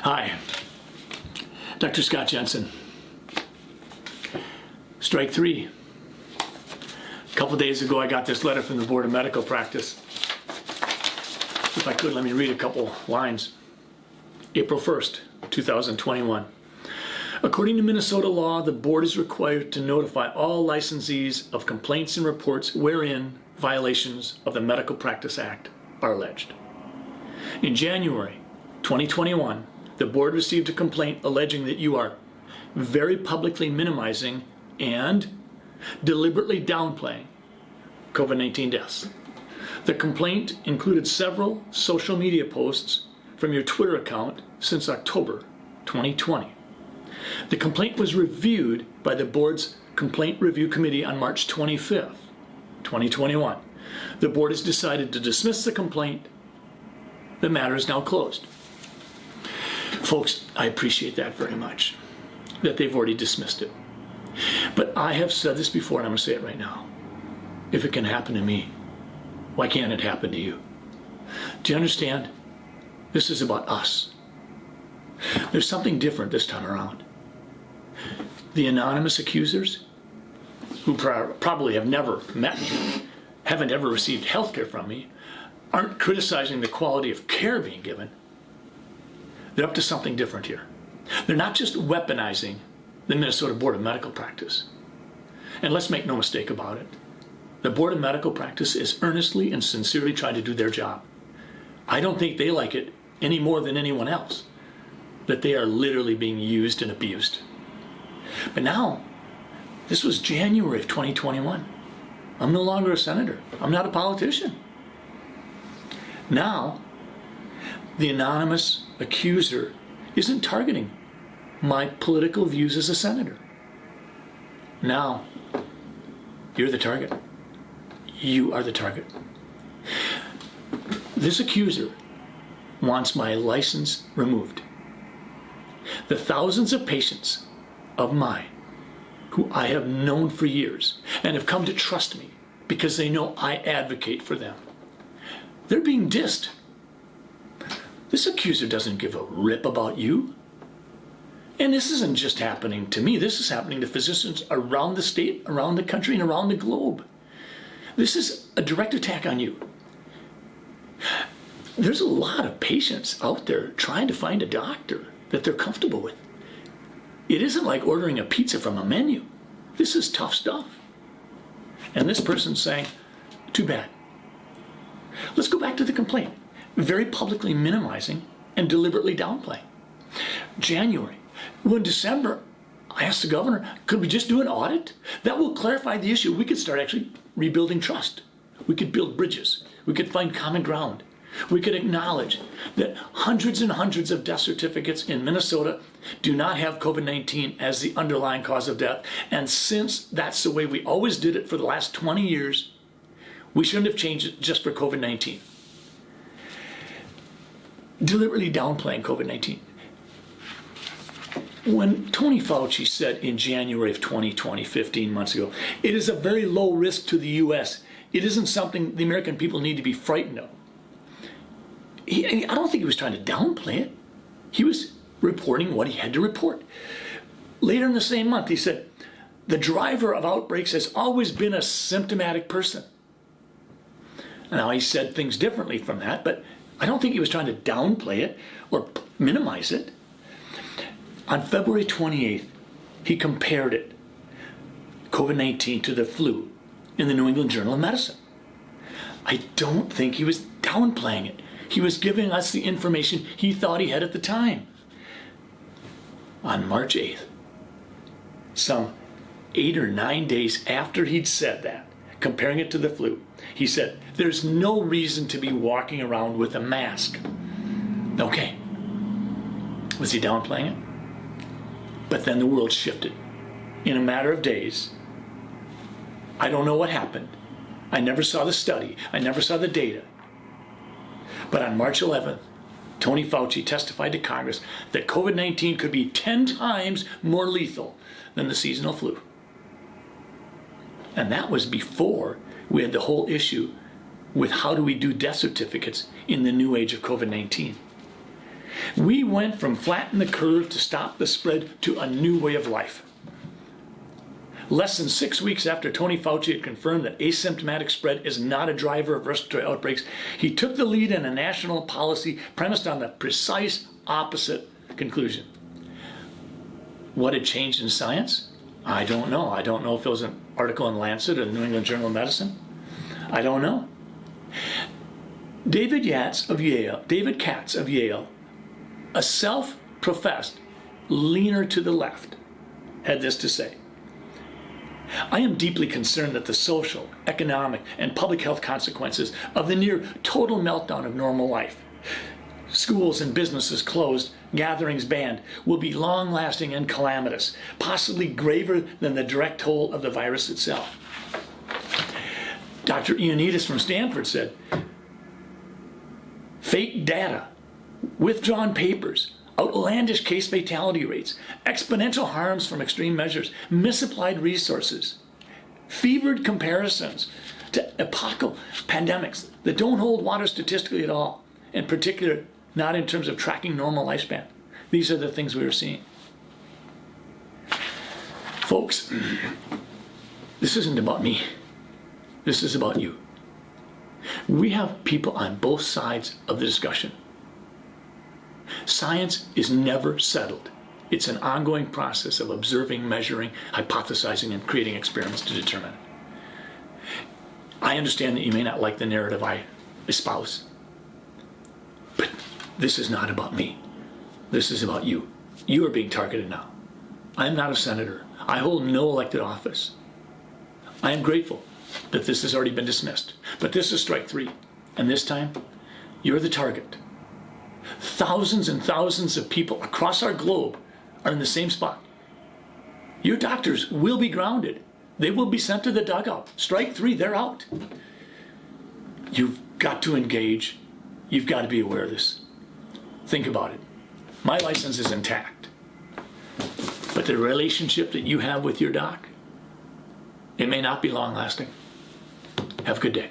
Hi, Dr. Scott Jensen. Strike three. A couple days ago, I got this letter from the Board of Medical Practice. If I could, let me read a couple lines. April 1st, 2021. According to Minnesota law, the board is required to notify all licensees of complaints and reports wherein violations of the Medical Practice Act are alleged. In January 2021, the board received a complaint alleging that you are very publicly minimizing and deliberately downplaying COVID-19 deaths. The complaint included several social media posts from your Twitter account since October 2020. The complaint was reviewed by the board's Complaint Review Committee on March 25th, 2021. The board has decided to dismiss the complaint. The matter is now closed. Folks, I appreciate that very much, that they've already dismissed it. But I have said this before, and I'm going to say it right now. If it can happen to me, why can't it happen to you? Do you understand? This is about us. There's something different this time around. The anonymous accusers, who probably have never met me, haven't ever received health care from me, aren't criticizing the quality of care being given. They're up to something different here. They're not just weaponizing the Minnesota Board of Medical Practice. And let's make no mistake about it. The Board of Medical Practice is earnestly and sincerely trying to do their job. I don't think they like it any more than anyone else, that they are literally being used and abused. But now, this was January of 2021. I'm no longer a senator. I'm not a politician. Now, the anonymous accuser isn't targeting my political views as a senator. Now, you're the target. You are the target. This accuser wants my license removed. The thousands of patients of mine who I have known for years and have come to trust me because they know I advocate for them, they're being dissed. This accuser doesn't give a rip about you. And this isn't just happening to me. This is happening to physicians around the state, around the country, and around the globe. This is a direct attack on you. There's a lot of patients out there trying to find a doctor that they're comfortable with. It isn't like ordering a pizza from a menu. This is tough stuff. And this person's saying, too bad. Let's go back to the complaint. Very publicly minimizing and deliberately downplaying. January. Well, in December, I asked the governor, could we just do an audit? That will clarify the issue. We could start actually rebuilding trust. We could build bridges. We could find common ground. We could acknowledge that hundreds and hundreds of death certificates in Minnesota do not have COVID-19 as the underlying cause of death. And since that's the way we always did it for the last 20 years, we shouldn't have changed it just for COVID-19. Deliberately downplaying COVID-19. When Tony Fauci said in January of 2020, 15 months ago, it is a very low risk to the U.S. It isn't something the American people need to be frightened of. I don't think he was trying to downplay it. He was reporting what he had to report. Later in the same month, he said, the driver of outbreaks has always been a symptomatic person. Now, he said things differently from that, but I don't think he was trying to downplay it or minimize it. On February 28th, he compared it, COVID-19, to the flu in the New England Journal of Medicine. I don't think he was downplaying it. He was giving us the information he thought he had at the time. On March 8th, some 8 or 9 days after he'd said that, comparing it to the flu, he said, there's no reason to be walking around with a mask. Okay. Was he downplaying it? But then the world shifted. In a matter of days, I don't know what happened. I never saw the study. I never saw the data. But on March 11th, Tony Fauci testified to Congress that COVID-19 could be 10 times more lethal than the seasonal flu. And that was before we had the whole issue with how do we do death certificates in the new age of COVID-19. We went from flatten the curve to stop the spread to a new way of life. Less than 6 weeks after Tony Fauci had confirmed that asymptomatic spread is not a driver of respiratory outbreaks, he took the lead in a national policy premised on the precise opposite conclusion. What had changed in science? I don't know. I don't know if it was an article in Lancet or the New England Journal of Medicine. I don't know. David Katz of Yale, a self-professed leaner to the left, had this to say. I am deeply concerned that the social, economic, and public health consequences of the near total meltdown of normal life, schools and businesses closed, gatherings banned, will be long-lasting and calamitous, possibly graver than the direct toll of the virus itself. Dr. Ioannidis from Stanford said, fake data, withdrawn papers, outlandish case fatality rates, exponential harms from extreme measures, misapplied resources, fevered comparisons to epochal pandemics that don't hold water statistically at all, in particular, not in terms of tracking normal lifespan. These are the things we are seeing. Folks, this isn't about me. This is about you. We have people on both sides of the discussion. Science is never settled. It's an ongoing process of observing, measuring, hypothesizing, and creating experiments to determine it. I understand that you may not like the narrative I espouse, but this is not about me. This is about you. You are being targeted now. I am not a senator. I hold no elected office. I am grateful that this has already been dismissed, but this is strike 3, and this time, you're the target. Thousands and thousands of people across our globe are in the same spot. Your doctors will be grounded. They will be sent to the dugout. Strike 3, they're out. You've got to engage. You've got to be aware of this. Think about it. My license is intact. But the relationship that you have with your doc, it may not be long lasting. Have a good day.